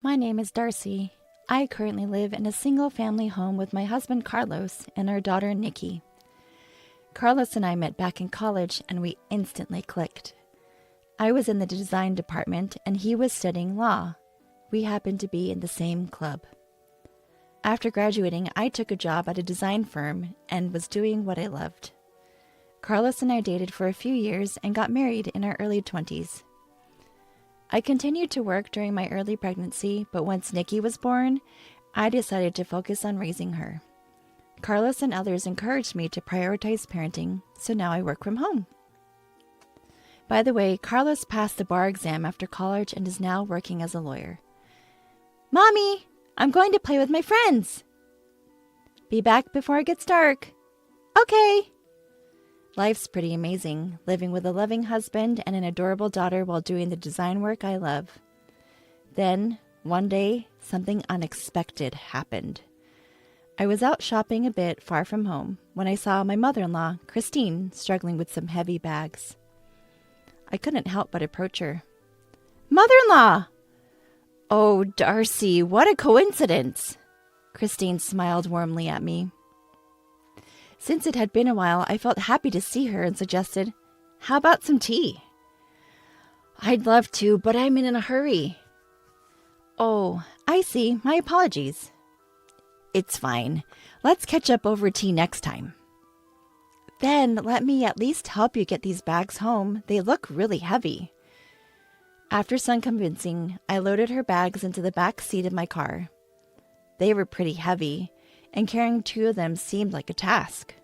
My name is Darcy. I currently live in a single-family home with my husband Carlos and our daughter Nikki. Carlos and I met back in college and we instantly clicked. I was in the design department and he was studying law. We happened to be in the same club. After graduating, I took a job at a design firm and was doing what I loved. Carlos and I dated for a few years and got married in our early 20s. I continued to work during my early pregnancy, but once Nikki was born, I decided to focus on raising her. Carlos and others encouraged me to prioritize parenting, so now I work from home. By the way, Carlos passed the bar exam after college and is now working as a lawyer. Mommy, I'm going to play with my friends. Be back before it gets dark. Okay. Life's pretty amazing, living with a loving husband and an adorable daughter while doing the design work I love. Then, one day, something unexpected happened. I was out shopping a bit far from home when I saw my mother-in-law, Christine, struggling with some heavy bags. I couldn't help but approach her. Mother-in-law! Oh, Darcy, what a coincidence! Christine smiled warmly at me. Since it had been a while, I felt happy to see her and suggested, "How about some tea?" "I'd love to, but I'm in a hurry." "Oh, I see. My apologies." "It's fine. Let's catch up over tea next time." "Then let me at least help you get these bags home. They look really heavy." After some convincing, I loaded her bags into the back seat of my car. They were pretty heavy, and carrying two of them seemed like a task.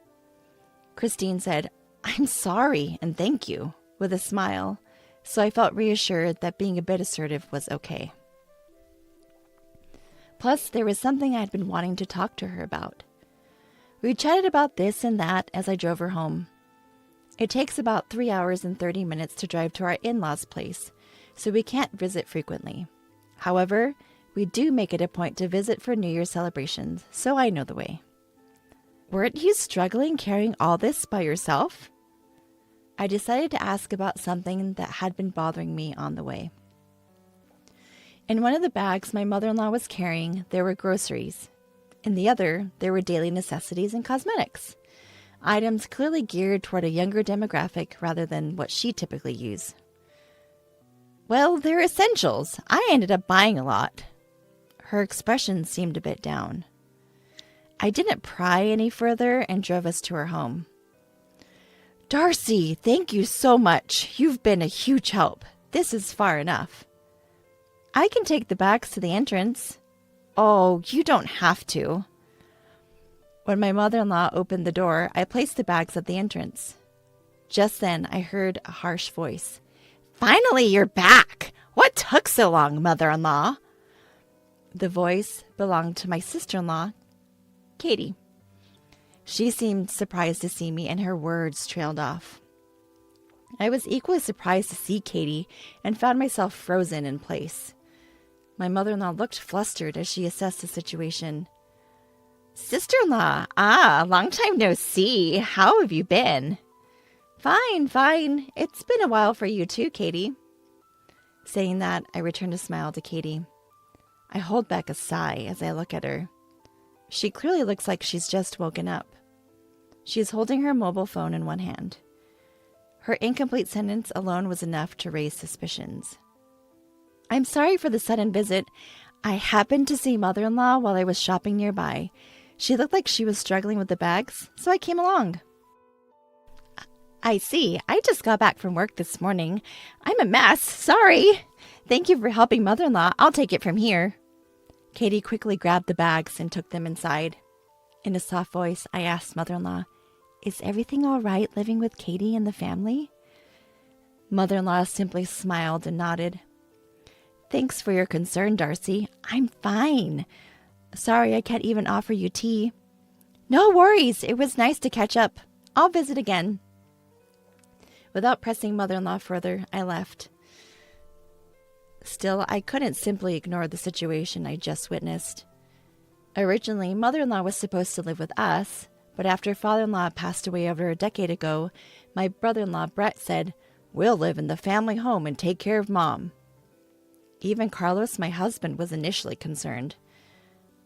Christine said, "I'm sorry and thank you," with a smile, so I felt reassured that being a bit assertive was okay. Plus, there was something I had been wanting to talk to her about. We chatted about this and that as I drove her home. It takes about 3 hours and 30 minutes to drive to our in-laws' place, so we can't visit frequently. However, we do make it a point to visit for New Year's celebrations, so I know the way. "Weren't you struggling carrying all this by yourself?" I decided to ask about something that had been bothering me on the way. In one of the bags my mother-in-law was carrying, there were groceries. In the other, there were daily necessities and cosmetics, items clearly geared toward a younger demographic rather than what she typically used. "Well, they're essentials. I ended up buying a lot." Her expression seemed a bit down. I didn't pry any further and drove us to her home. "Darcy, thank you so much. You've been a huge help. This is far enough." "I can take the bags to the entrance." "Oh, you don't have to." When my mother-in-law opened the door, I placed the bags at the entrance. Just then, I heard a harsh voice. "Finally, you're back! What took so long, mother-in-law?" The voice belonged to my sister-in-law, Katie. She seemed surprised to see me, and her words trailed off. I was equally surprised to see Katie and found myself frozen in place. My mother-in-law looked flustered as she assessed the situation. "Sister-in-law, long time no see. How have you been?" Fine. It's been a while for you too, Katie." Saying that, I returned a smile to Katie. I hold back a sigh as I look at her. She clearly looks like she's just woken up. She is holding her mobile phone in one hand. Her incomplete sentence alone was enough to raise suspicions. "I'm sorry for the sudden visit. I happened to see mother-in-law while I was shopping nearby. She looked like she was struggling with the bags, so I came along." "I see. I just got back from work this morning. I'm a mess. Sorry. Thank you for helping mother-in-law. I'll take it from here." Katie quickly grabbed the bags and took them inside. In a soft voice, I asked mother-in-law, "Is everything all right living with Katie and the family?" Mother-in-law simply smiled and nodded. "Thanks for your concern, Darcy. I'm fine. Sorry I can't even offer you tea." "No worries. It was nice to catch up. I'll visit again." Without pressing mother-in-law further, I left. Still, I couldn't simply ignore the situation I just witnessed. Originally, mother-in-law was supposed to live with us, but after father-in-law passed away over a decade ago, my brother-in-law Brett said, "We'll live in the family home and take care of Mom." Even Carlos, my husband, was initially concerned.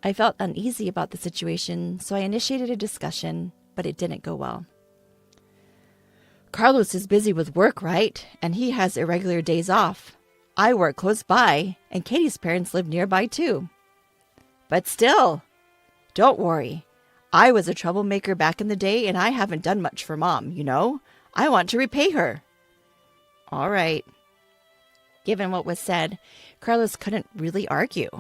I felt uneasy about the situation, so I initiated a discussion, but it didn't go well. Carlos is busy with work, right? And he has irregular days off. I work close by, and Katie's parents live nearby too. But still, don't worry. I was a troublemaker back in the day, and I haven't done much for Mom, you know? I want to repay her. All right. Given what was said, Carlos couldn't really argue.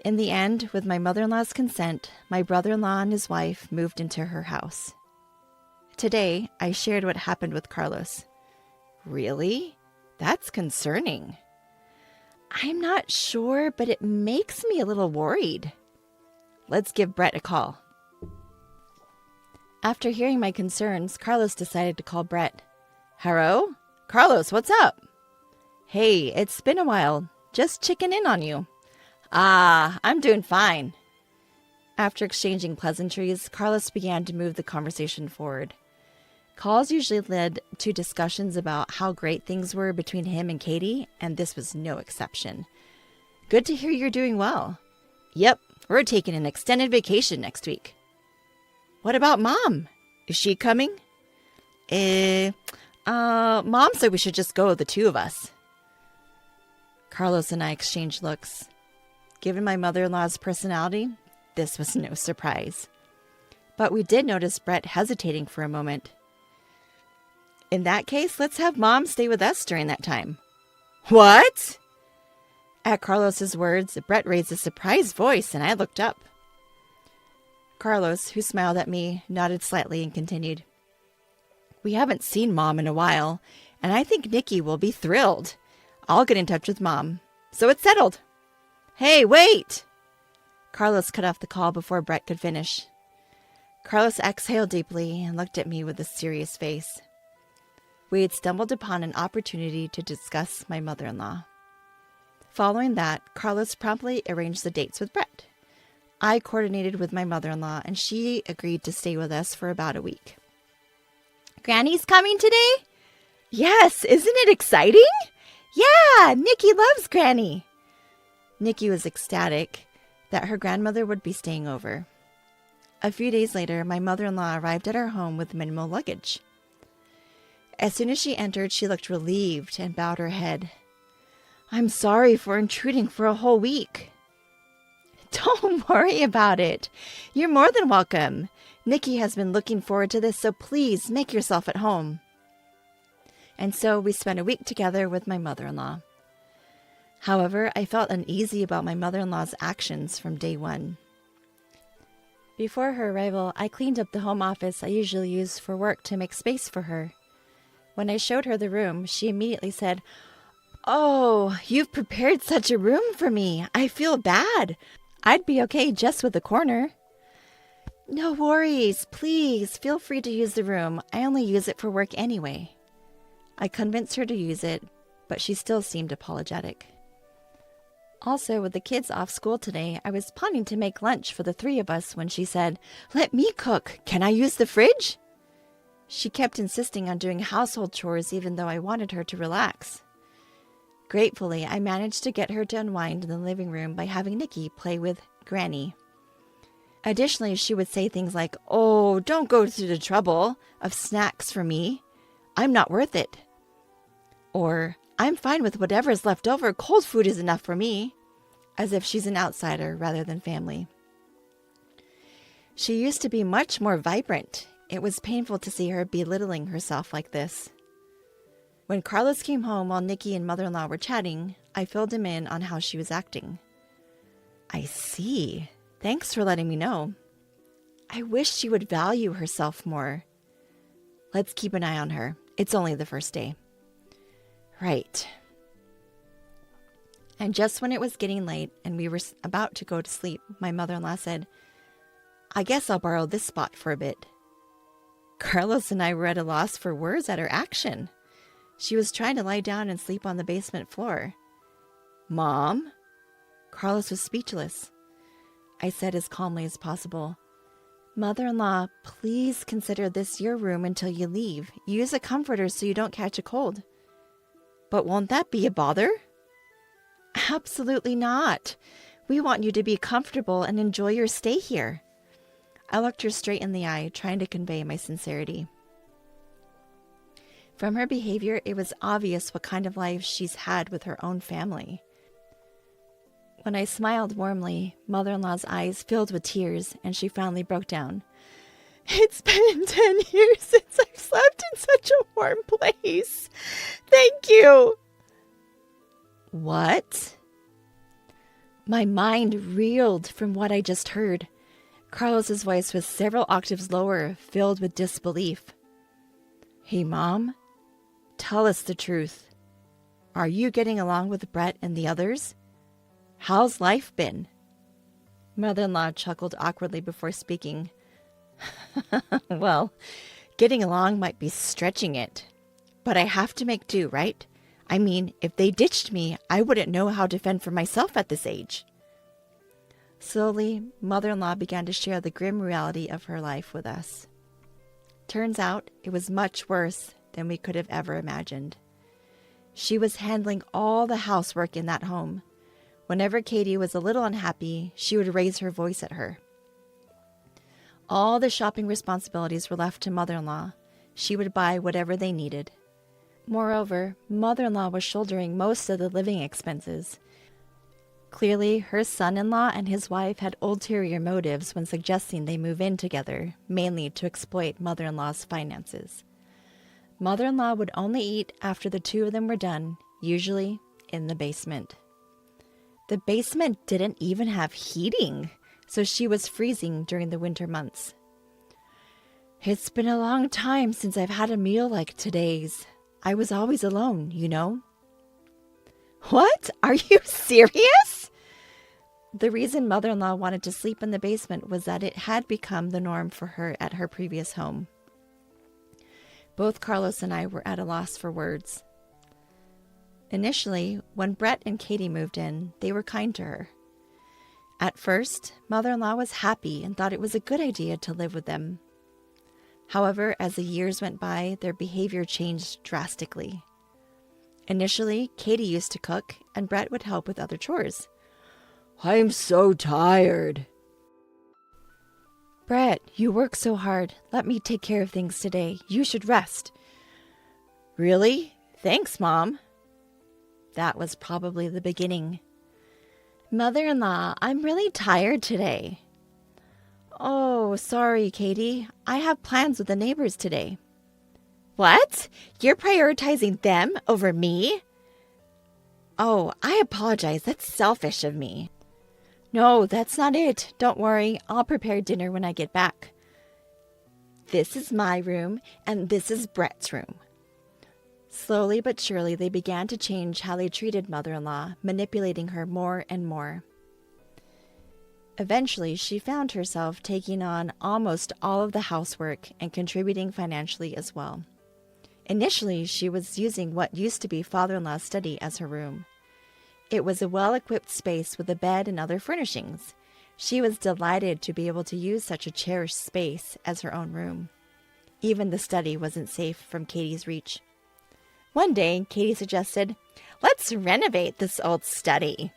In the end, with my mother-in-law's consent, my brother-in-law and his wife moved into her house. Today, I shared what happened with Carlos. Really? That's concerning. I'm not sure, but it makes me a little worried. Let's give Brett a call. After hearing my concerns, Carlos decided to call Brett. Hello? Carlos, what's up? Hey, it's been a while. Just checking in on you. I'm doing fine. After exchanging pleasantries, Carlos began to move the conversation forward. Calls usually led to discussions about how great things were between him and Katie, and this was no exception. Good to hear you're doing well. Yep, we're taking an extended vacation next week. What about Mom? Is she coming? Mom said we should just go, the two of us. Carlos and I exchanged looks. Given my mother-in-law's personality, this was no surprise. But we did notice Brett hesitating for a moment. In that case, let's have Mom stay with us during that time. What? At Carlos's words, Brett raised a surprised voice, and I looked up. Carlos, who smiled at me, nodded slightly and continued. We haven't seen Mom in a while, and I think Nikki will be thrilled. I'll get in touch with Mom. So it's settled. Hey, wait! Carlos cut off the call before Brett could finish. Carlos exhaled deeply and looked at me with a serious face. We had stumbled upon an opportunity to discuss my mother-in-law. Following that, Carlos promptly arranged the dates with Brett. I coordinated with my mother-in-law, and she agreed to stay with us for about a week. Granny's coming today? Yes, isn't it exciting? Yeah, Nikki loves Granny. Nikki was ecstatic that her grandmother would be staying over. A few days later, my mother-in-law arrived at our home with minimal luggage. As soon as she entered, she looked relieved and bowed her head. I'm sorry for intruding for a whole week. Don't worry about it. You're more than welcome. Nikki has been looking forward to this, so please make yourself at home. And so we spent a week together with my mother-in-law. However, I felt uneasy about my mother-in-law's actions from day one. Before her arrival, I cleaned up the home office I usually use for work to make space for her. When I showed her the room, she immediately said, Oh, you've prepared such a room for me. I feel bad. I'd be okay just with the corner. No worries. Please feel free to use the room. I only use it for work anyway. I convinced her to use it, but she still seemed apologetic. Also, with the kids off school today, I was planning to make lunch for the three of us when she said, Let me cook. Can I use the fridge? She kept insisting on doing household chores even though I wanted her to relax. Gratefully, I managed to get her to unwind in the living room by having Nikki play with Granny. Additionally, she would say things like, Oh, don't go through the trouble of snacks for me. I'm not worth it. Or, I'm fine with whatever is left over. Cold food is enough for me. As if she's an outsider rather than family. She used to be much more vibrant. It was painful to see her belittling herself like this. When Carlos came home while Nikki and mother-in-law were chatting, I filled him in on how she was acting. I see. Thanks for letting me know. I wish she would value herself more. Let's keep an eye on her. It's only the first day. Right. And just when it was getting late and we were about to go to sleep, my mother-in-law said, I guess I'll borrow this spot for a bit. Carlos and I were at a loss for words at her action. She was trying to lie down and sleep on the basement floor. Mom? Carlos was speechless. I said as calmly as possible, Mother-in-law, please consider this your room until you leave. Use a comforter so you don't catch a cold. But won't that be a bother? Absolutely not. We want you to be comfortable and enjoy your stay here. I looked her straight in the eye, trying to convey my sincerity. From her behavior, it was obvious what kind of life she's had with her own family. When I smiled warmly, mother-in-law's eyes filled with tears, and she finally broke down. It's been 10 years since I've slept in such a warm place. Thank you. What? My mind reeled from what I just heard. Carlos's voice was several octaves lower, filled with disbelief. Hey, Mom, tell us the truth. Are you getting along with Brett and the others? How's life been? Mother-in-law chuckled awkwardly before speaking. Well, getting along might be stretching it, but I have to make do, right? I mean, if they ditched me, I wouldn't know how to fend for myself at this age. Slowly, mother-in-law began to share the grim reality of her life with us. Turns out, it was much worse than we could have ever imagined. She was handling all the housework in that home. Whenever Katie was a little unhappy, she would raise her voice at her. All the shopping responsibilities were left to mother-in-law. She would buy whatever they needed. Moreover, mother-in-law was shouldering most of the living expenses. Clearly, her son-in-law and his wife had ulterior motives when suggesting they move in together, mainly to exploit mother-in-law's finances. Mother-in-law would only eat after the two of them were done, usually in the basement. The basement didn't even have heating, so she was freezing during the winter months. It's been a long time since I've had a meal like today's. I was always alone, you know. What? Are you serious? The reason mother-in-law wanted to sleep in the basement was that it had become the norm for her at her previous home. Both Carlos and I were at a loss for words. Initially, when Brett and Katie moved in, they were kind to her. At first, mother-in-law was happy and thought it was a good idea to live with them. However, as the years went by, their behavior changed drastically. Initially, Katie used to cook, and Brett would help with other chores. I'm so tired. Brett, you work so hard. Let me take care of things today. You should rest. Really? Thanks, Mom. That was probably the beginning. Mother-in-law, I'm really tired today. Oh, sorry, Katie. I have plans with the neighbors today. What? You're prioritizing them over me? Oh, I apologize. That's selfish of me. No, that's not it. Don't worry. I'll prepare dinner when I get back. This is my room, and this is Brett's room. Slowly but surely, they began to change how they treated mother-in-law, manipulating her more and more. Eventually, she found herself taking on almost all of the housework and contributing financially as well. Initially, she was using what used to be father-in-law's study as her room. It was a well-equipped space with a bed and other furnishings. She was delighted to be able to use such a cherished space as her own room. Even the study wasn't safe from Katie's reach. One day, Katie suggested, "Let's renovate this old study."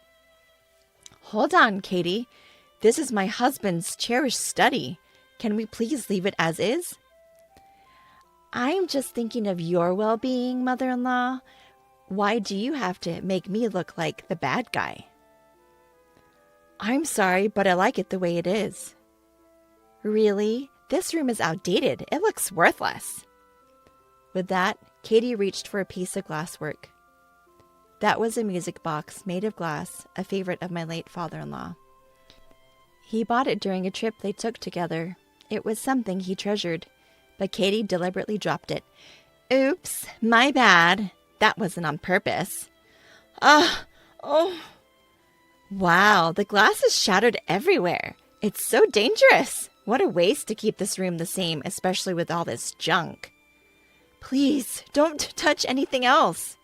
Hold on, Katie. This is my husband's cherished study. Can we please leave it as is? I'm just thinking of your well-being, mother-in-law. Why do you have to make me look like the bad guy? I'm sorry, but I like it the way it is. Really? This room is outdated. It looks worthless. With that, Katie reached for a piece of glasswork. That was a music box made of glass, a favorite of my late father-in-law. He bought it during a trip they took together. It was something he treasured, but Katie deliberately dropped it. Oops, my bad. That wasn't on purpose. Oh. Wow, the glass is shattered everywhere. It's so dangerous. What a waste to keep this room the same, especially with all this junk. Please, don't touch anything else.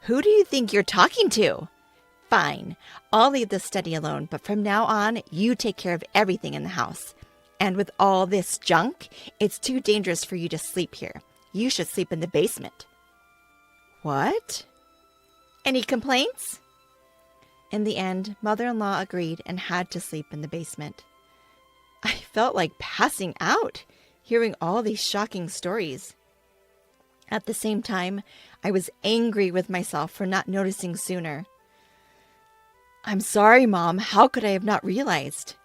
Who do you think you're talking to? Fine, I'll leave the study alone, but from now on, you take care of everything in the house. And with all this junk, it's too dangerous for you to sleep here. You should sleep in the basement. What? Any complaints? In the end, mother-in-law agreed and had to sleep in the basement. I felt like passing out, hearing all these shocking stories. At the same time, I was angry with myself for not noticing sooner. I'm sorry, Mom. How could I have not realized?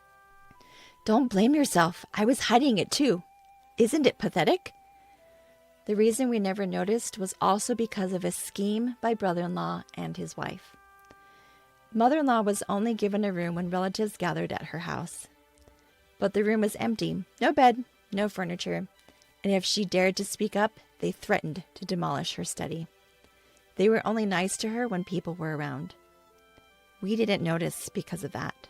Don't blame yourself. I was hiding it too. Isn't it pathetic? The reason we never noticed was also because of a scheme by brother-in-law and his wife. Mother-in-law was only given a room when relatives gathered at her house. But the room was empty. No bed, no furniture. And if she dared to speak up, they threatened to demolish her study. They were only nice to her when people were around. We didn't notice because of that.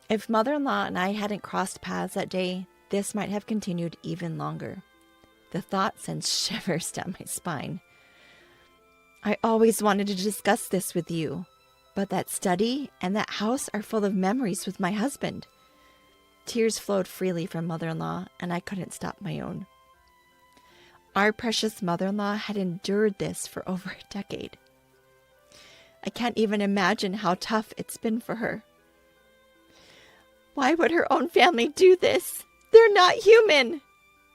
If mother-in-law and I hadn't crossed paths that day, this might have continued even longer. The thought sends shivers down my spine. I always wanted to discuss this with you, but that study and that house are full of memories with my husband. Tears flowed freely from mother-in-law, and I couldn't stop my own. Our precious mother-in-law had endured this for over a decade. I can't even imagine how tough it's been for her. Why would her own family do this? They're not human!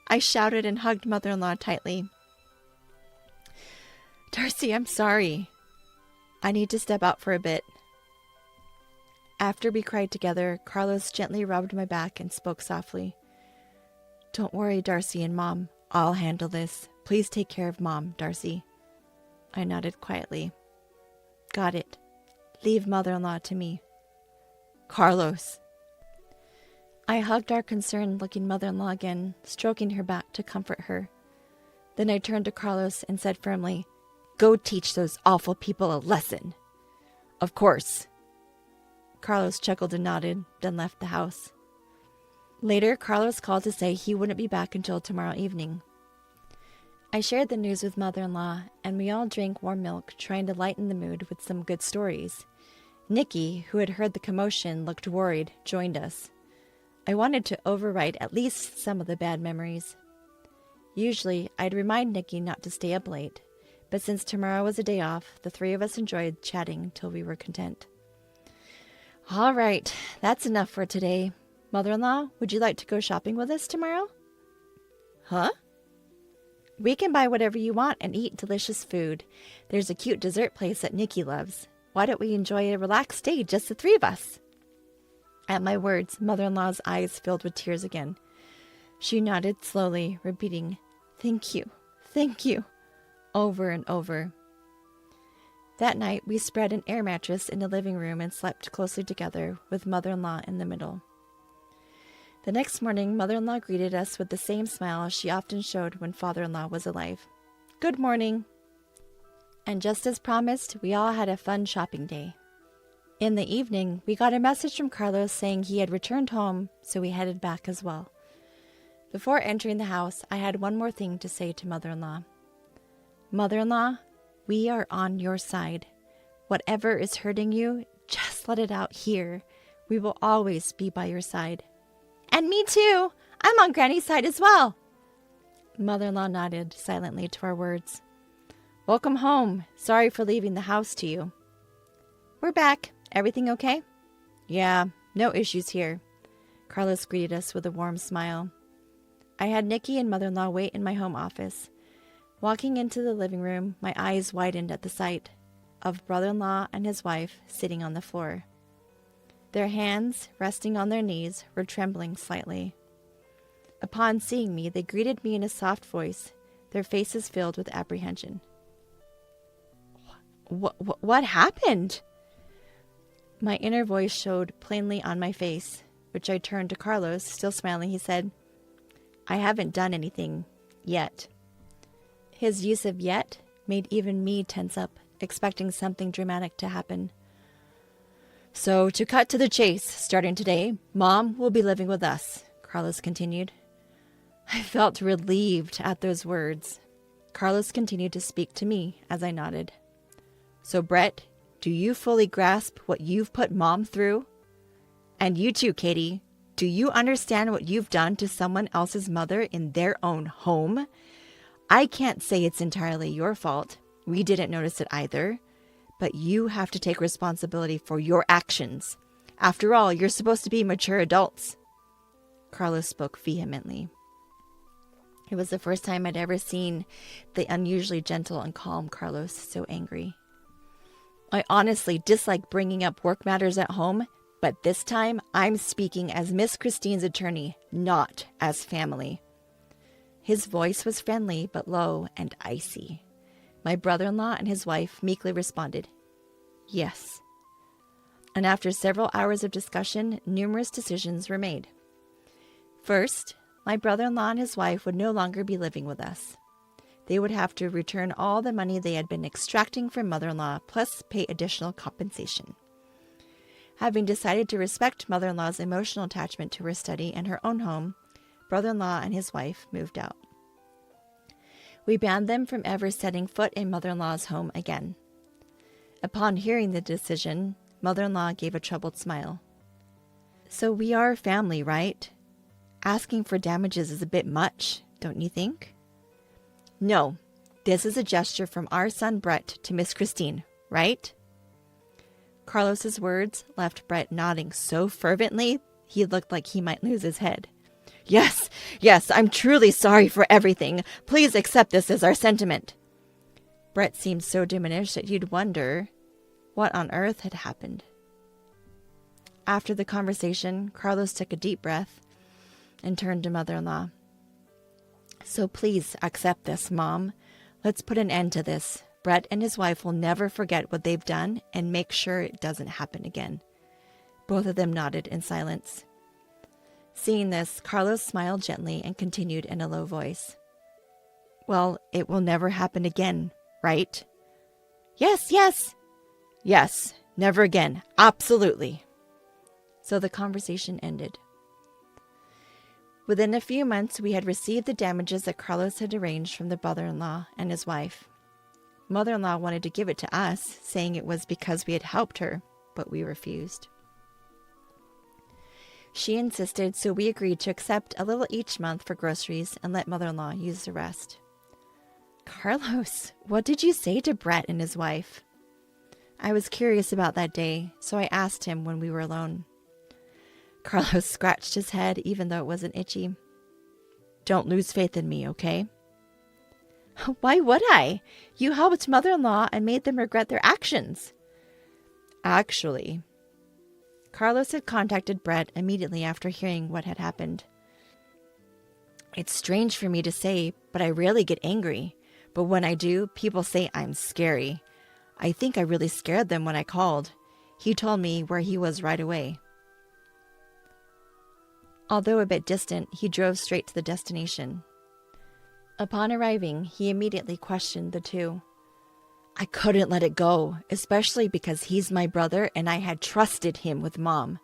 I shouted and hugged mother-in-law tightly. Darcy, I'm sorry. I need to step out for a bit. After we cried together, Carlos gently rubbed my back and spoke softly. Don't worry, Darcy and Mom. I'll handle this. Please take care of Mom, Darcy. I nodded quietly. Got it. Leave mother-in-law to me. Carlos. I hugged our concerned-looking mother-in-law again, stroking her back to comfort her. Then I turned to Carlos and said firmly, Go teach those awful people a lesson. Of course. Carlos chuckled and nodded, then left the house. Later, Carlos called to say he wouldn't be back until tomorrow evening. I shared the news with mother-in-law, and we all drank warm milk, trying to lighten the mood with some good stories. Nikki, who had heard the commotion, looked worried, joined us. I wanted to overwrite at least some of the bad memories. Usually, I'd remind Nikki not to stay up late, but since tomorrow was a day off, the three of us enjoyed chatting till we were content. All right, that's enough for today. Mother-in-law, would you like to go shopping with us tomorrow? Huh? We can buy whatever you want and eat delicious food. There's a cute dessert place that Nikki loves. Why don't we enjoy a relaxed day, just the three of us? At my words, mother-in-law's eyes filled with tears again. She nodded slowly, repeating, thank you, over and over. That night, we spread an air mattress in the living room and slept closely together, with mother-in-law in the middle. The next morning, mother-in-law greeted us with the same smile she often showed when father-in-law was alive. Good morning. And just as promised, we all had a fun shopping day. In the evening, we got a message from Carlos saying he had returned home, so we headed back as well. Before entering the house, I had one more thing to say to mother-in-law. Mother-in-law, we are on your side. Whatever is hurting you, just let it out here. We will always be by your side. And me too. I'm on Granny's side as well. Mother-in-law nodded silently to our words. Welcome home. Sorry for leaving the house to you. We're back. Everything okay? Yeah, no issues here. Carlos greeted us with a warm smile. I had Nikki and mother-in-law wait in my home office. Walking into the living room, my eyes widened at the sight of brother-in-law and his wife sitting on the floor. Their hands, resting on their knees, were trembling slightly. Upon seeing me, they greeted me in a soft voice, their faces filled with apprehension. What happened? My inner voice showed plainly on my face, which I turned to Carlos. Still smiling, he said, I haven't done anything yet. His use of yet made even me tense up, expecting something dramatic to happen. So, to cut to the chase, starting today, Mom will be living with us, Carlos continued. I felt relieved at those words. Carlos continued to speak to me as I nodded. So, Brett, do you fully grasp what you've put Mom through? And you too, Katie, do you understand what you've done to someone else's mother in their own home? I can't say it's entirely your fault. We didn't notice it either. but you have to take responsibility for your actions. After all, you're supposed to be mature adults. Carlos spoke vehemently. It was the first time I'd ever seen the unusually gentle and calm Carlos so angry. I honestly dislike bringing up work matters at home, but this time I'm speaking as Miss Christine's attorney, not as family. His voice was friendly but low and icy. My brother-in-law and his wife meekly responded, "Yes." And after several hours of discussion, numerous decisions were made. First, my brother-in-law and his wife would no longer be living with us. They would have to return all the money they had been extracting from mother-in-law, plus pay additional compensation. Having decided to respect mother-in-law's emotional attachment to her study and her own home, brother-in-law and his wife moved out. We banned them from ever setting foot in mother-in-law's home again. Upon hearing the decision, mother-in-law gave a troubled smile. "So we are family, right? Asking for damages is a bit much, don't you think?" "No, this is a gesture from our son Brett to Miss Christine, right?" Carlos's words left Brett nodding so fervently he looked like he might lose his head. Yes, I'm truly sorry for everything. Please accept this as our sentiment." Brett seemed so diminished that you'd wonder what on earth had happened. After the conversation, Carlos took a deep breath and turned to mother-in-law. "So please accept this, Mom. Let's put an end to this. Brett and his wife will never forget what they've done and make sure it doesn't happen again." Both of them nodded in silence. Seeing this, Carlos smiled gently and continued in a low voice. "Well, it will never happen again, right?" Yes, never again. Absolutely." So the conversation ended. Within a few months, we had received the damages that Carlos had arranged from the brother-in-law and his wife. Mother-in-law wanted to give it to us, saying it was because we had helped her, but we refused. She insisted, so we agreed to accept a little each month for groceries and let mother-in-law use the rest. "Carlos, what did you say to Brett and his wife?" I was curious about that day, so I asked him when we were alone. Carlos scratched his head, even though it wasn't itchy. "Don't lose faith in me, okay?" "Why would I? You helped mother-in-law and made them regret their actions." Actually, Carlos had contacted Brett immediately after hearing what had happened. "It's strange for me to say, but I rarely get angry. But when I do, people say I'm scary. I think I really scared them when I called. He told me where he was right away." Although a bit distant, he drove straight to the destination. Upon arriving, he immediately questioned the two. "I couldn't let it go, especially because he's my brother and I had trusted him with Mom."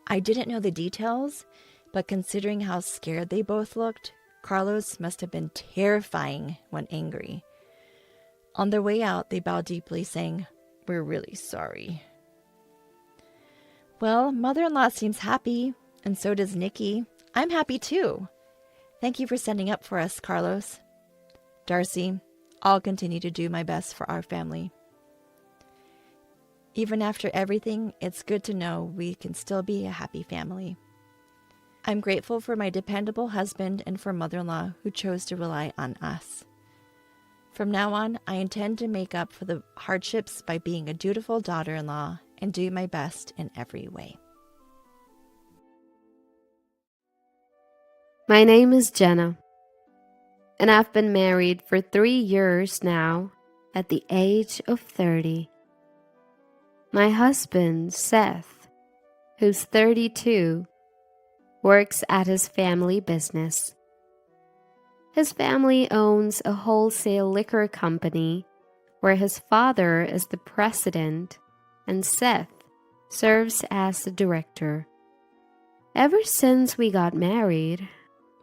I didn't know the details, but considering how scared they both looked, Carlos must have been terrifying when angry. On their way out, they bowed deeply, saying, "We're really sorry." "Well, mother-in-law seems happy, and so does Nikki. I'm happy too. Thank you for standing up for us, Carlos. Darcy, I'll continue to do my best for our family." Even after everything, it's good to know we can still be a happy family. I'm grateful for my dependable husband and for mother-in-law who chose to rely on us. From now on, I intend to make up for the hardships by being a dutiful daughter-in-law and do my best in every way. My name is Jenna, and I've been married for 3 years now at the age of 30. My husband, Seth, who's 32, works at his family business. His family owns a wholesale liquor company where his father is the president and Seth serves as the director. Ever since we got married,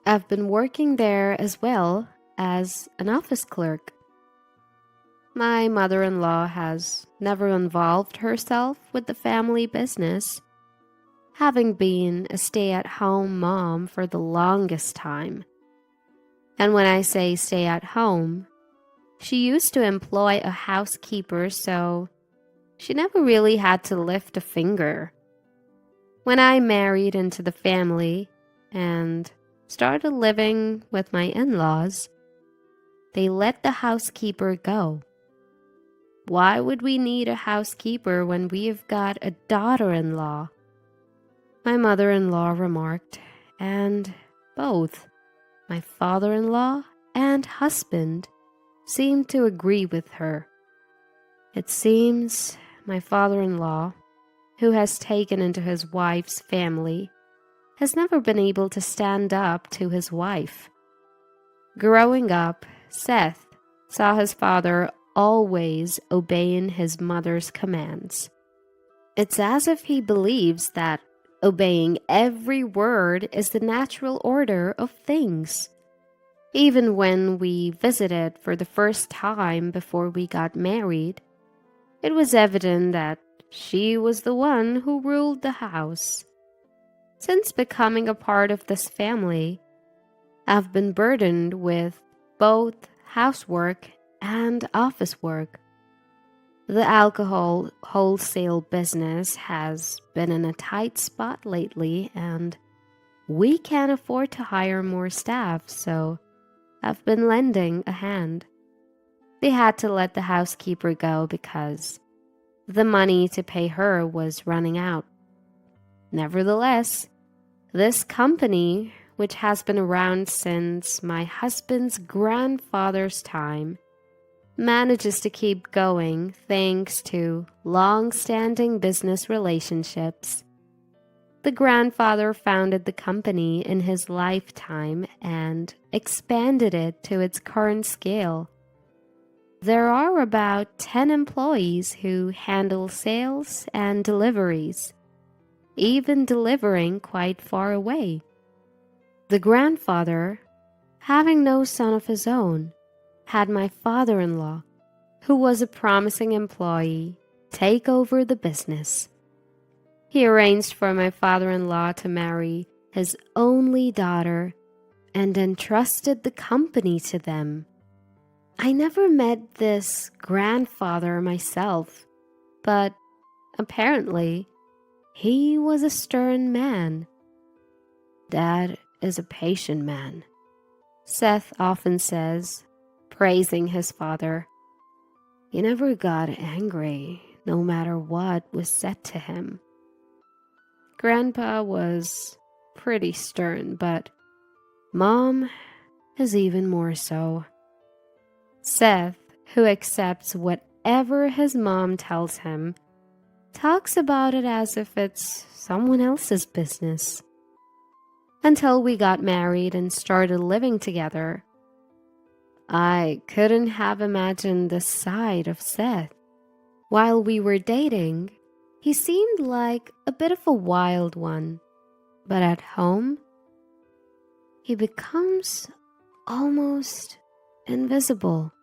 I've been working there as well as an office clerk. My mother-in-law has never involved herself with the family business, having been a stay-at-home mom for the longest time. And when I say stay at home, She used to employ a housekeeper, so she never really had to lift a finger. When I married into the family and started living with my in-laws, they let the housekeeper go. Why would we need a housekeeper when we've got a daughter-in-law? My mother-in-law remarked, and both my father-in-law and husband seemed to agree with her. It seems my father-in-law, who has taken into his wife's family, has never been able to stand up to his wife. Growing up, Seth saw his father always obeying his mother's commands. It's as if he believes that obeying every word is the natural order of things. Even when we visited for the first time before we got married, it was evident that she was the one who ruled the house. Since becoming a part of this family, I've been burdened with both housework and office work. The alcohol wholesale business has been in a tight spot lately, and we can't afford to hire more staff, so I've been lending a hand. They had to let the housekeeper go because the money to pay her was running out. Nevertheless, this company, which has been around since my husband's grandfather's time, manages to keep going thanks to long-standing business relationships. The grandfather founded the company in his lifetime and expanded it to its current scale. There are about 10 employees who handle sales and deliveries, even delivering quite far away. The grandfather, having no son of his own, had my father-in-law, who was a promising employee, take over the business. He arranged for my father-in-law to marry his only daughter and entrusted the company to them. I never met this grandfather myself, but apparently he was a stern man. Dad is a patient man, Seth often says, praising his father. He never got angry, no matter what was said to him. Grandpa was pretty stern, but Mom is even more so. Seth, who accepts whatever his mom tells him, talks about it as if it's someone else's business. Until we got married and started living together, I couldn't have imagined the side of Seth. While we were dating, he seemed like a bit of a wild one, but at home, he becomes almost invisible.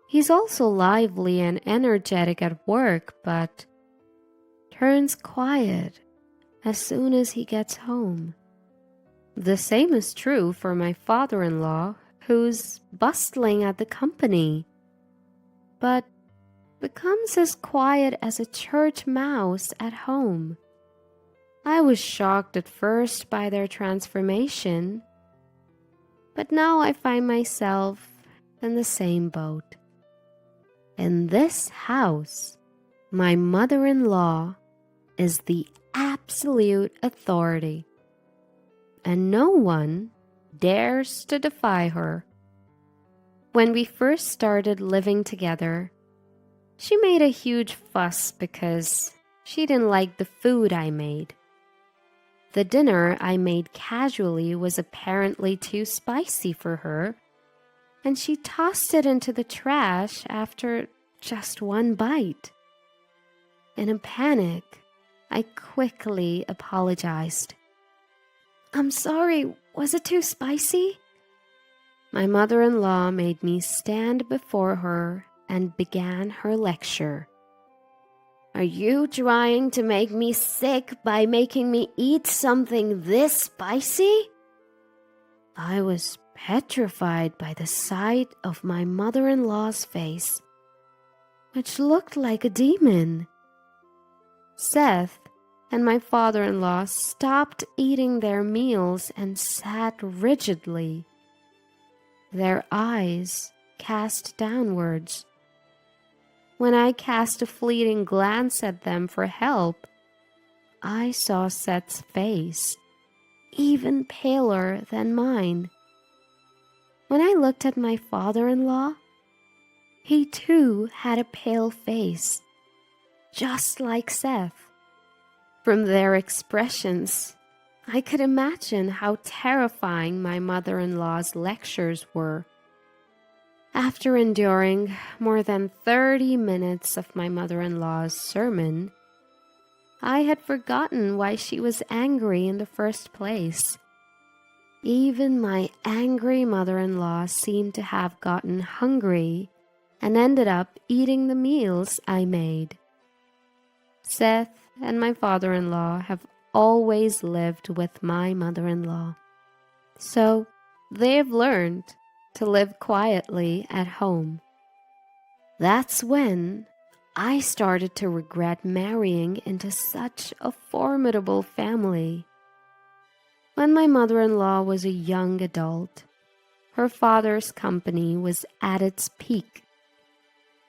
He's also lively and energetic at work, but turns quiet as soon as he gets home. The same is true for my father-in-law, who's bustling at the company, but becomes as quiet as a church mouse at home. I was shocked at first by their transformation, but now I find myself in the same boat. In this house, my mother-in-law is the absolute authority, and no one dares to defy her. When we first started living together, she made a huge fuss because she didn't like the food I made. The dinner I made casually was apparently too spicy for her, and she tossed it into the trash after just one bite. In a panic, I quickly apologized. "I'm sorry, was it too spicy?" My mother-in-law made me stand before her and began her lecture. "Are you trying to make me sick by making me eat something this spicy?" I was petrified by the sight of my mother-in-law's face, which looked like a demon. Seth and my father-in-law stopped eating their meals and sat rigidly, their eyes cast downwards. When I cast a fleeting glance at them for help, I saw Seth's face, even paler than mine. When I looked at my father-in-law, he too had a pale face, just like Seth. From their expressions, I could imagine how terrifying my mother-in-law's lectures were. After enduring more than 30 minutes of my mother-in-law's sermon, I had forgotten why she was angry in the first place. Even my angry mother-in-law seemed to have gotten hungry and ended up eating the meals I made. Seth and my father-in-law have always lived with my mother-in-law, so they have learned to live quietly at home. That's when I started to regret marrying into such a formidable family. When my mother-in-law was a young adult, her father's company was at its peak.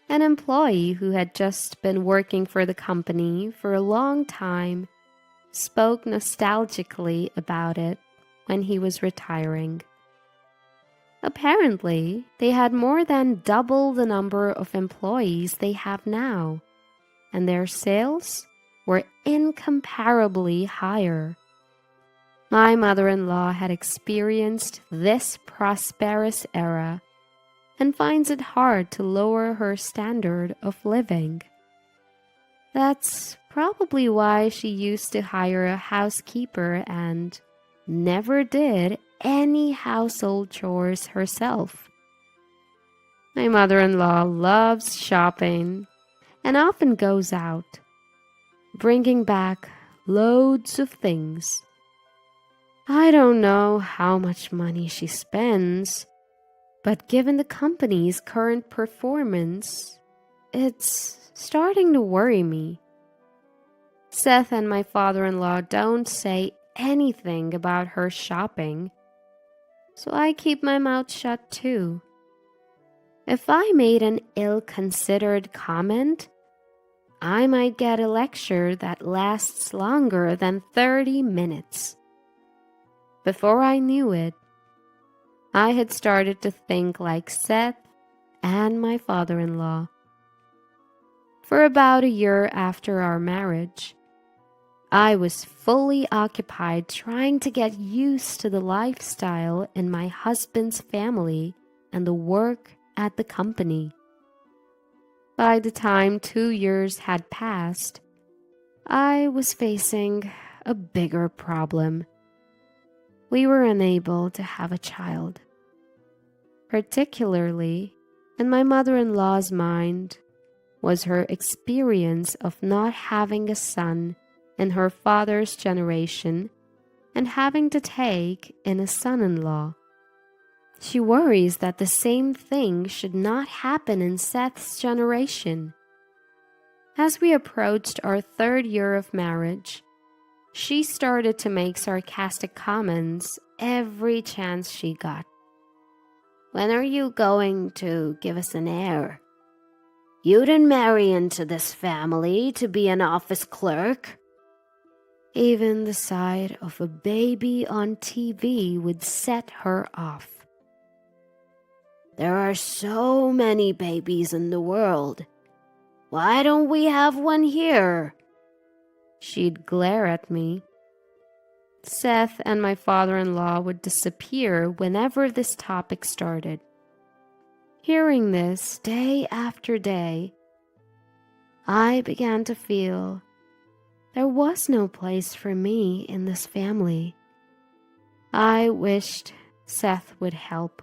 An employee who had just been working for the company for a long time spoke nostalgically about it when he was retiring. Apparently, they had more than double the number of employees they have now, and their sales were incomparably higher. My mother-in-law had experienced this prosperous era and finds it hard to lower her standard of living. That's probably why she used to hire a housekeeper and never did any household chores herself. My mother-in-law loves shopping and often goes out, bringing back loads of things. I don't know how much money she spends, but given the company's current performance, it's starting to worry me. Seth and my father-in-law don't say anything about her shopping, so I keep my mouth shut too. If I made an ill-considered comment, I might get a lecture that lasts longer than 30 minutes. Before I knew it, I had started to think like Seth and my father-in-law. For about a year after our marriage, I was fully occupied trying to get used to the lifestyle in my husband's family and the work at the company. By the time 2 years had passed, I was facing a bigger problem. We were unable to have a child. Particularly, in my mother-in-law's mind, was her experience of not having a son in her father's generation and having to take in a son-in-law. She worries that the same thing should not happen in Seth's generation. As we approached our 3rd year of marriage, she started to make sarcastic comments every chance she got. "When are you going to give us an heir? You didn't marry into this family to be an office clerk." Even the sight of a baby on TV would set her off. "There are so many babies in the world. Why don't we have one here?" She'd glare at me. Seth and my father-in-law would disappear whenever this topic started. Hearing this day after day, I began to feel there was no place for me in this family. I wished Seth would help.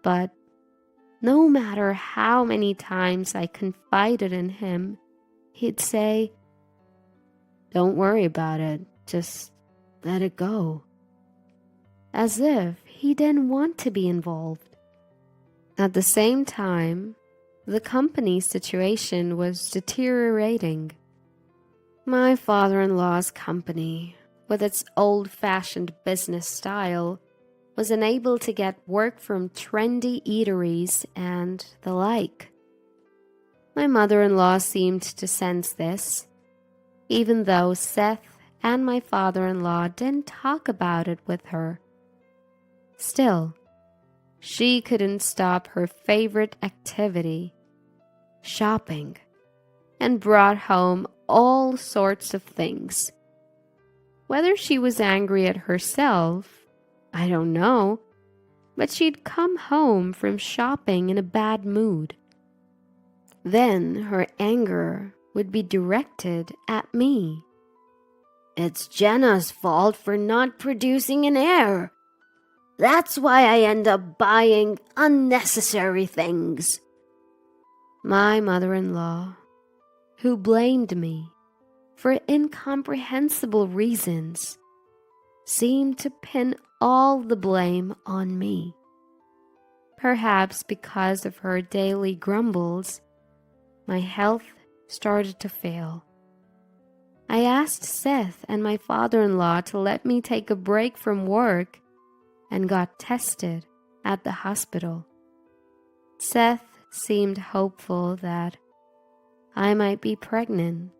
But no matter how many times I confided in him, he'd say, "Don't worry about it, just let it go." As if he didn't want to be involved. At the same time, the company's situation was deteriorating. My father-in-law's company, with its old-fashioned business style, was unable to get work from trendy eateries and the like. My mother-in-law seemed to sense this, even though Seth and my father-in-law didn't talk about it with her. Still, she couldn't stop her favorite activity, shopping, and brought home all sorts of things. Whether she was angry at herself, I don't know, but she'd come home from shopping in a bad mood. Then her anger would be directed at me. "It's Jenna's fault for not producing an heir. That's why I end up buying unnecessary things." My mother-in-law, who blamed me for incomprehensible reasons, seemed to pin all the blame on me. Perhaps because of her daily grumbles, my health started to fail. I asked Seth and my father-in-law to let me take a break from work and got tested at the hospital. Seth seemed hopeful that I might be pregnant,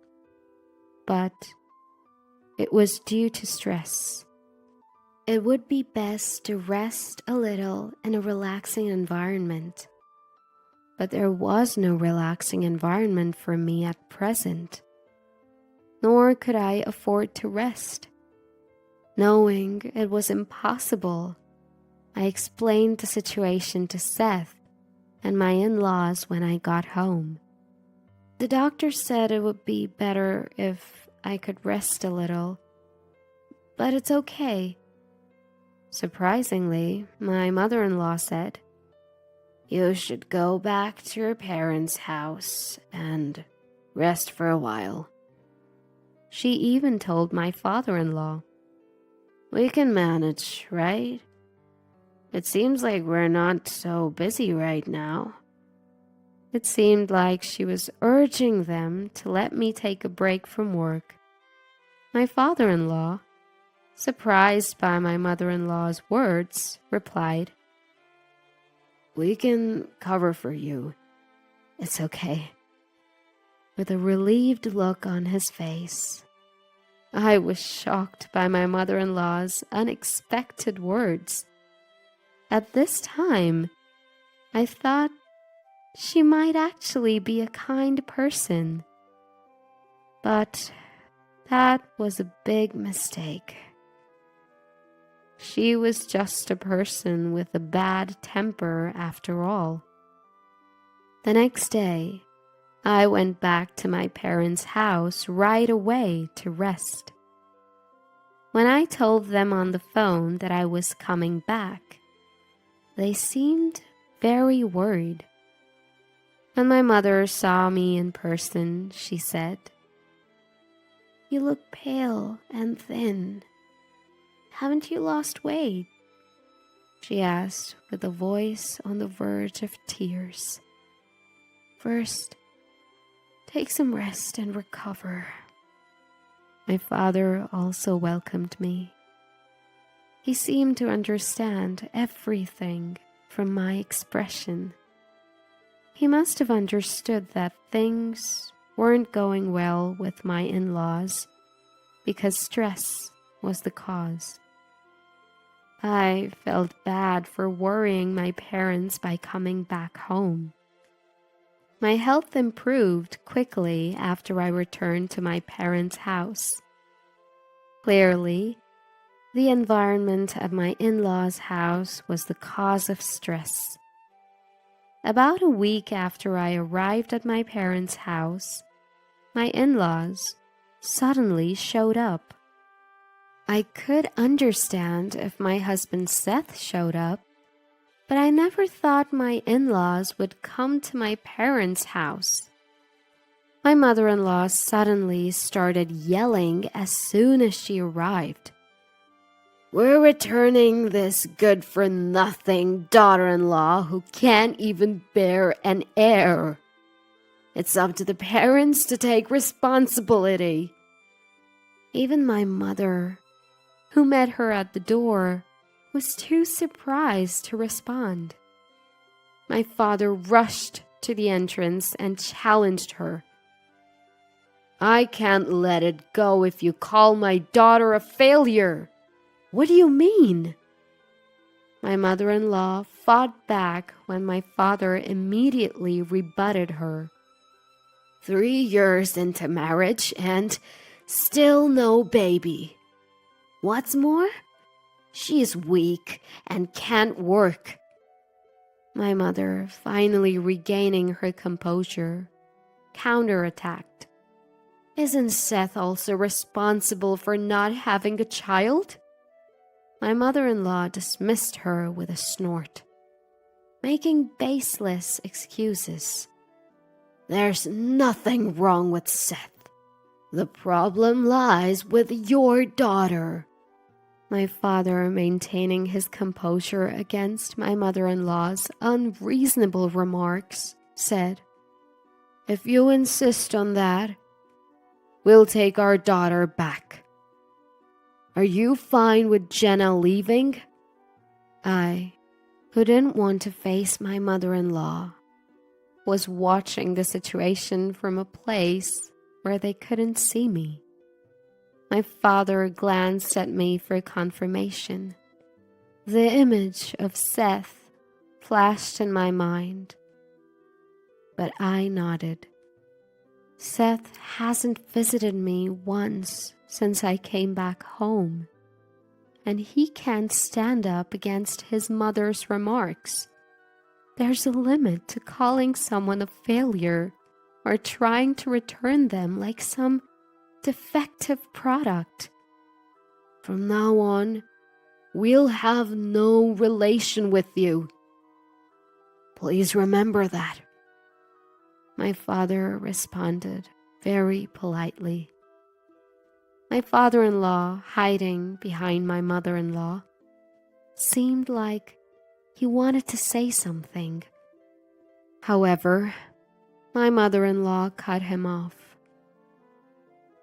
but it was due to stress. It would be best to rest a little in a relaxing environment. But there was no relaxing environment for me at present, nor could I afford to rest. Knowing it was impossible, I explained the situation to Seth and my in-laws when I got home. The doctor said it would be better if I could rest a little, but it's okay. Surprisingly, my mother-in-law said, "You should go back to your parents' house and rest for a while." She even told my father-in-law, "We can manage, right? It seems like we're not so busy right now." It seemed like she was urging them to let me take a break from work. My father-in-law, surprised by my mother-in-law's words, replied, "We can cover for you. It's okay," with a relieved look on his face. I was shocked by my mother-in-law's unexpected words. At this time, I thought she might actually be a kind person. But that was a big mistake. She was just a person with a bad temper after all. The next day, I went back to my parents' house right away to rest. When I told them on the phone that I was coming back, they seemed very worried. When my mother saw me in person, she said, "You look pale and thin. Haven't you lost weight?" she asked with a voice on the verge of tears. "First, take some rest and recover." My father also welcomed me. He seemed to understand everything from my expression. He must have understood that things weren't going well with my in-laws because stress was the cause. I felt bad for worrying my parents by coming back home. My health improved quickly after I returned to my parents' house. Clearly, the environment of my in-laws' house was the cause of stress. About a week after I arrived at my parents' house, my in-laws suddenly showed up. I could understand if my husband Seth showed up, but I never thought my in-laws would come to my parents' house. My mother-in-law suddenly started yelling as soon as she arrived. We're returning this good-for-nothing daughter-in-law who can't even bear an heir. It's up to the parents to take responsibility. Even my mother, who met her at the door, was too surprised to respond. My father rushed to the entrance and challenged her. I can't let it go if you call my daughter a failure. What do you mean? My mother-in-law fought back when my father immediately rebutted her. 3 years into marriage and still no baby. What's more, she's weak and can't work. My mother, finally regaining her composure, counterattacked. Isn't Seth also responsible for not having a child? My mother-in-law dismissed her with a snort, making baseless excuses. There's nothing wrong with Seth. The problem lies with your daughter. My father, maintaining his composure against my mother-in-law's unreasonable remarks, said, If you insist on that, we'll take our daughter back. Are you fine with Jenna leaving? I, who didn't want to face my mother-in-law, was watching the situation from a place where they couldn't see me. My father glanced at me for confirmation. The image of Seth flashed in my mind, but I nodded. Seth hasn't visited me once since I came back home, and he can't stand up against his mother's remarks. There's a limit to calling someone a failure or trying to return them like some defective product. From now on, we'll have no relation with you. Please remember that. My father responded very politely. My father-in-law, hiding behind my mother-in-law, seemed like he wanted to say something. However, my mother-in-law cut him off.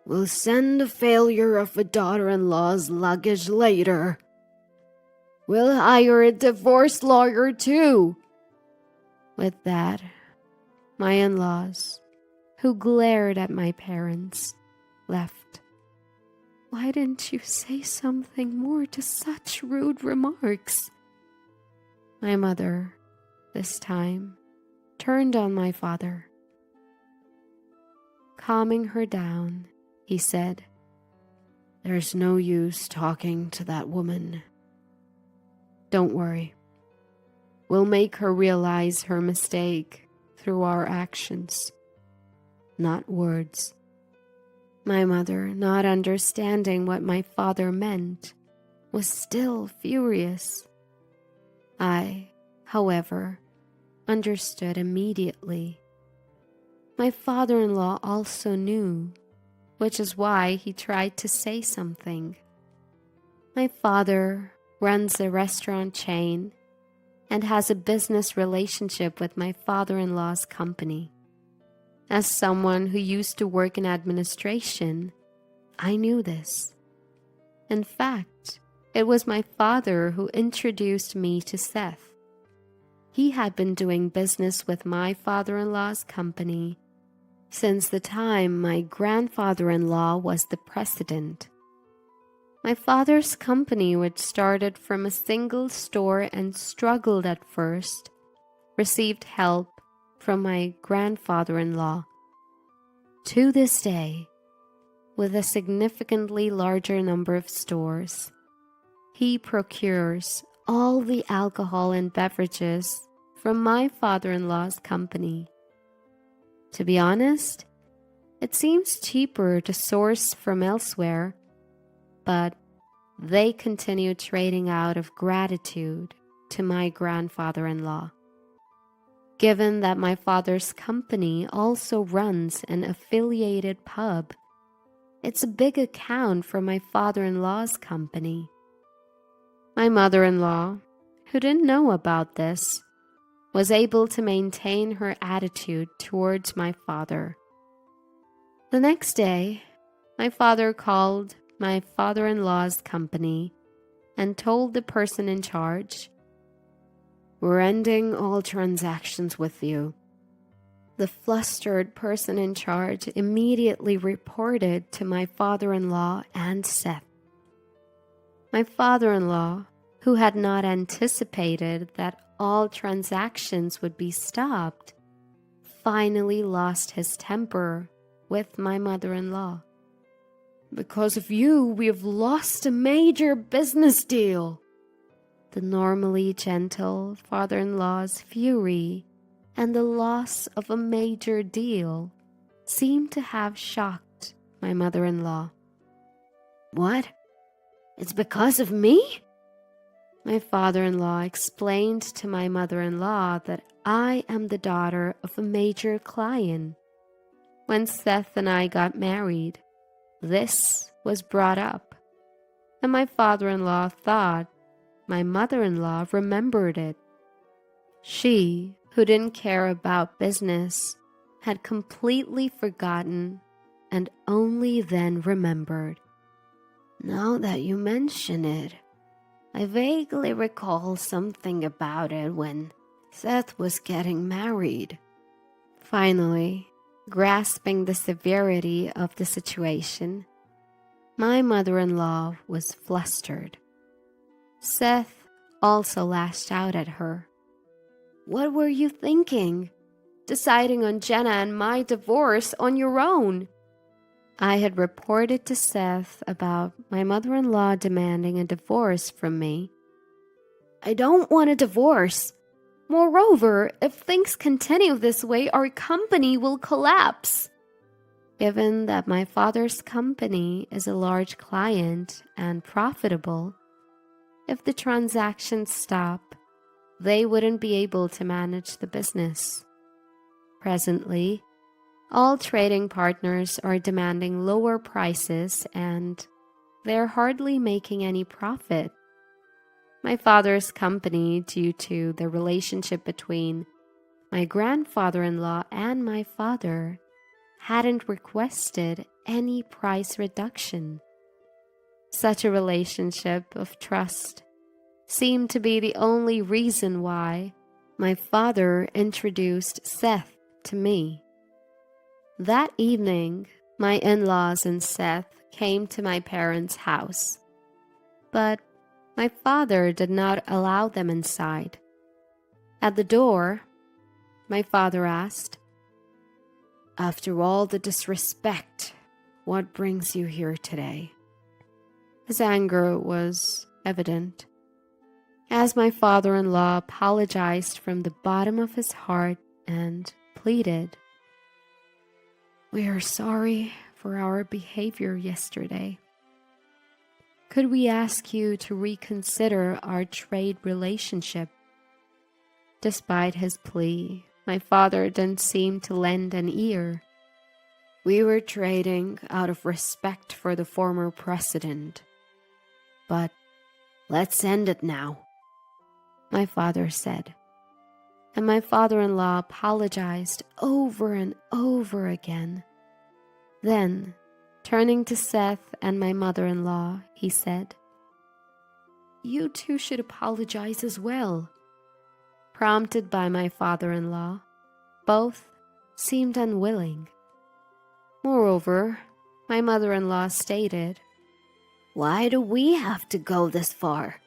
We'll send the failure of a daughter-in-law's luggage later. We'll hire a divorce lawyer too. With that, my in-laws, who glared at my parents, left. Why didn't you say something more to such rude remarks? My mother, this time, turned on my father. Calming her down, he said, There's no use talking to that woman. Don't worry. We'll make her realize her mistake through our actions, not words. My mother, not understanding what my father meant, was still furious. I, however, understood immediately. My father-in-law also knew, which is why he tried to say something. My father runs a restaurant chain and has a business relationship with my father-in-law's company. As someone who used to work in administration, I knew this. In fact, it was my father who introduced me to Seth. He had been doing business with my father-in-law's company since the time my grandfather-in-law was the president. My father's company, which started from a single store and struggled at first, received help from my grandfather-in-law. To this day, with a significantly larger number of stores, he procures all the alcohol and beverages from my father-in-law's company. To be honest, it seems cheaper to source from elsewhere, but they continue trading out of gratitude to my grandfather-in-law. Given that my father's company also runs an affiliated pub, it's a big account for my father-in-law's company. My mother-in-law, who didn't know about this, was able to maintain her attitude towards my father. The next day, my father called my father-in-law's company and told the person in charge, "We're ending all transactions with you." The flustered person in charge immediately reported to my father-in-law and Seth. My father-in-law, who had not anticipated that all transactions would be stopped, finally lost his temper with my mother-in-law. "Because of you, we have lost a major business deal." The normally gentle father-in-law's fury and the loss of a major deal seemed to have shocked my mother-in-law. "What? It's because of me?" My father-in-law explained to my mother-in-law that I am the daughter of a major client. When Seth and I got married, this was brought up, and my father-in-law thought my mother-in-law remembered it. She, who didn't care about business, had completely forgotten and only then remembered. "Now that you mention it, I vaguely recall something about it when Seth was getting married." Finally, grasping the severity of the situation, my mother-in-law was flustered. Seth also lashed out at her. "What were you thinking? Deciding on Jenna and my divorce on your own?" I had reported to Seth about my mother-in-law demanding a divorce from me. "I don't want a divorce. Moreover, if things continue this way, our company will collapse." Given that my father's company is a large client and profitable, if the transactions stop, they wouldn't be able to manage the business. Presently, all trading partners are demanding lower prices and they're hardly making any profit. My father's company, due to the relationship between my grandfather-in-law and my father, hadn't requested any price reduction. Such a relationship of trust seemed to be the only reason why my father introduced Seth to me. That evening, my in-laws and Seth came to my parents' house, but my father did not allow them inside. At the door, my father asked, "After all the disrespect, what brings you here today?" His anger was evident, as my father-in-law apologized from the bottom of his heart and pleaded, "We are sorry for our behavior yesterday. Could we ask you to reconsider our trade relationship?" Despite his plea, my father didn't seem to lend an ear. "We were trading out of respect for the former president. But let's end it now," my father said. And my father-in-law apologized over and over again. Then, turning to Seth and my mother-in-law, he said, "You two should apologize as well." Prompted by my father-in-law, both seemed unwilling. Moreover, my mother-in-law stated, "Why do we have to go this far?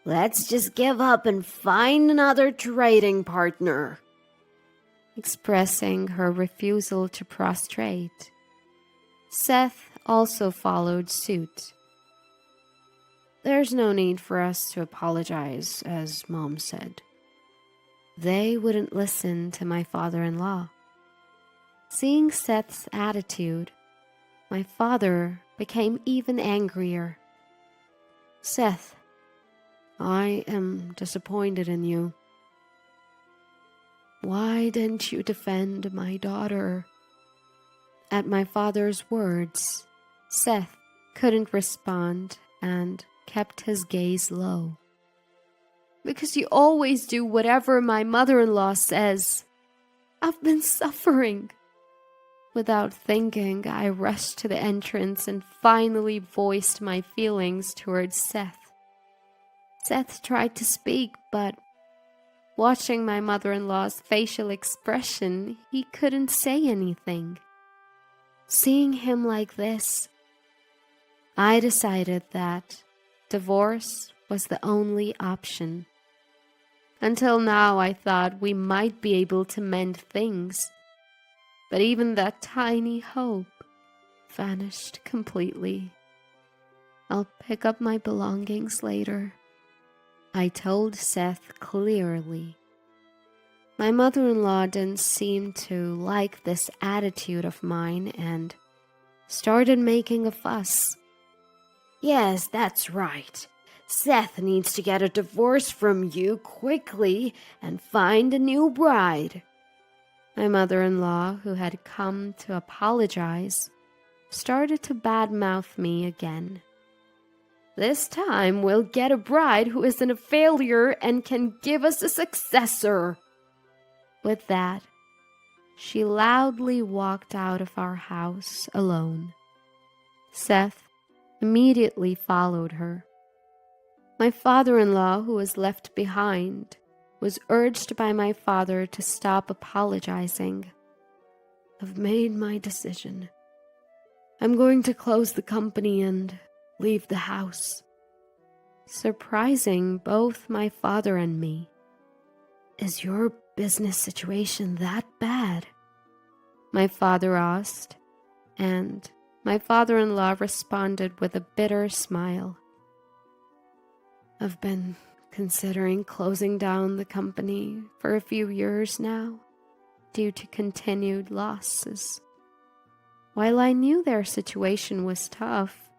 Let's just give up and find another trading partner," expressing her refusal to prostrate. Seth also followed suit. "There's no need for us to apologize, as Mom said." They wouldn't listen to my father-in-law. Seeing Seth's attitude, my father became even angrier. "Seth, I am disappointed in you. Why didn't you defend my daughter?" At my father's words, Seth couldn't respond and kept his gaze low. "Because you always do whatever my mother-in-law says. I've been suffering." Without thinking, I rushed to the entrance and finally voiced my feelings towards Seth. Seth tried to speak, but watching my mother-in-law's facial expression, he couldn't say anything. Seeing him like this, I decided that divorce was the only option. Until now, I thought we might be able to mend things, but even that tiny hope vanished completely. "I'll pick up my belongings later," I told Seth clearly. My mother-in-law didn't seem to like this attitude of mine and started making a fuss. "Yes, that's right. Seth needs to get a divorce from you quickly and find a new bride." My mother-in-law, who had come to apologize, started to badmouth me again. "This time we'll get a bride who isn't a failure and can give us a successor." With that, she loudly walked out of our house alone. Seth immediately followed her. My father-in-law, who was left behind, was urged by my father to stop apologizing. "I've made my decision. I'm going to close the company and leave the house." Surprising both my father and me. "Is your business situation that bad?" my father asked, and my father-in-law responded with a bitter smile. "I've been considering closing down the company for a few years now due to continued losses. While I knew their situation was tough,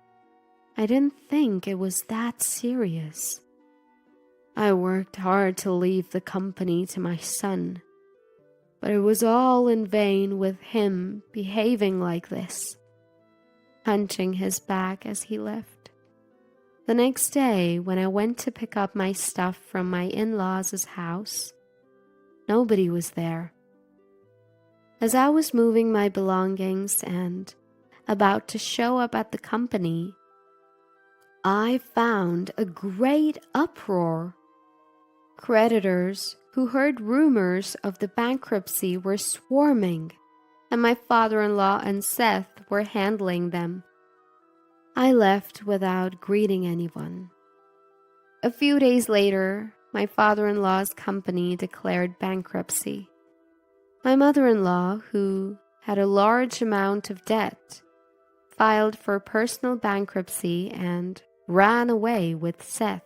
I didn't think it was that serious. I worked hard to leave the company to my son, but it was all in vain with him behaving like this," hunching his back as he left. The next day, when I went to pick up my stuff from my in-laws' house, nobody was there. As I was moving my belongings and about to show up at the company, I found a great uproar. Creditors who heard rumors of the bankruptcy were swarming, and my father-in-law and Seth were handling them. I left without greeting anyone. A few days later, my father-in-law's company declared bankruptcy. My mother-in-law, who had a large amount of debt, filed for personal bankruptcy and ran away with Seth.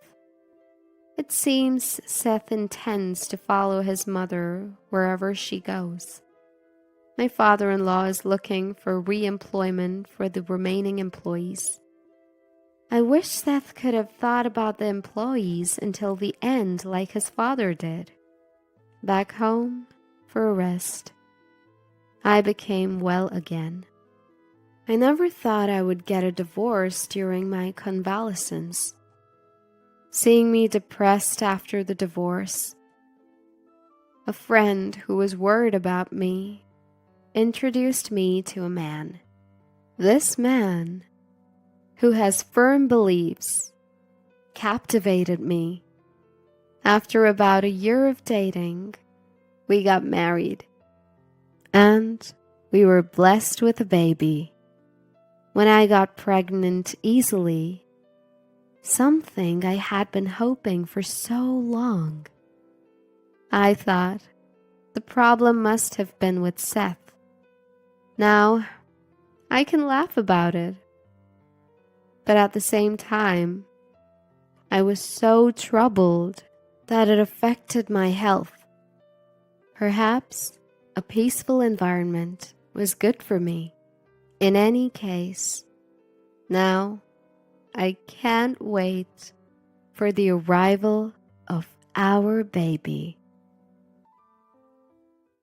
It seems Seth intends to follow his mother wherever she goes. My father-in-law is looking for re-employment for the remaining employees. I wish Seth could have thought about the employees until the end like his father did. Back home for a rest. I became well again. I never thought I would get a divorce during my convalescence. Seeing me depressed after the divorce, a friend who was worried about me introduced me to a man. This man, who has firm beliefs, captivated me. After about a year of dating, we got married, and we were blessed with a baby. When I got pregnant easily, something I had been hoping for so long, I thought the problem must have been with Seth. Now, I can laugh about it. But at the same time, I was so troubled that it affected my health. Perhaps a peaceful environment was good for me. In any case, now I can't wait for the arrival of our baby.